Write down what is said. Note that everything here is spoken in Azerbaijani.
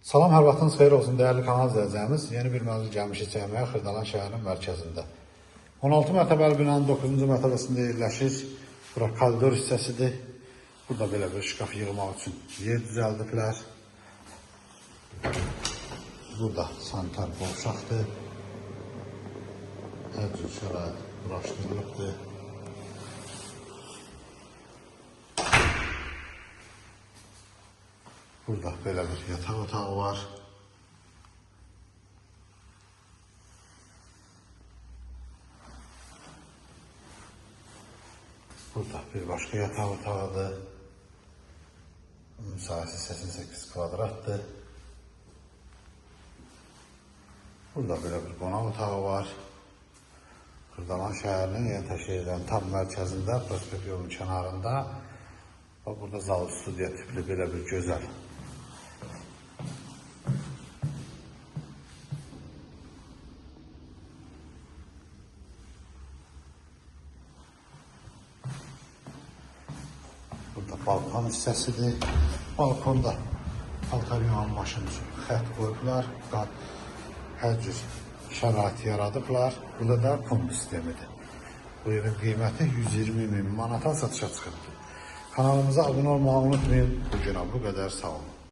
Salam, hər vaxtınız xeyir olsun, dəyərli kanal izləyəcəyimiz. Yeni bir mövzu gəlmişik çəkməyə Xırdalan şəhərinin mərkəzində. 16 mərtəbəli binanın 9-cu mərtəbəsində yerləşir. Bura koridor hissəsidir. Burada belə bir şkaf yığmaq üçün yer düzəldiblər. Burada sanitar qovşaqdır. Hər cür şərait quraşdırılıbdır. Burada belə bir yataq otağı var. Burada bir başqa yataq otağıdır. Bunun sahəsi 88 kvadratdır. Burada belə bir qonaq otağı var. Xırdalan şəhərinin Yeni şəhərinin tam mərkəzində, prospekt yolunun kənarında. Burada zal studiya tipli belə bir gözəl burada balkon hissəsidir. Balkonda paltar yuyan maşın üçün xət qoyublar. Hər cür şərait yaradıblar. Burada da kombi sistemidir. Bu evin qiyməti 120.000 manata satışa çıxıb. Kanalımıza abunə olmağı unutmayın. Bu günə bu qədər, sağ olun.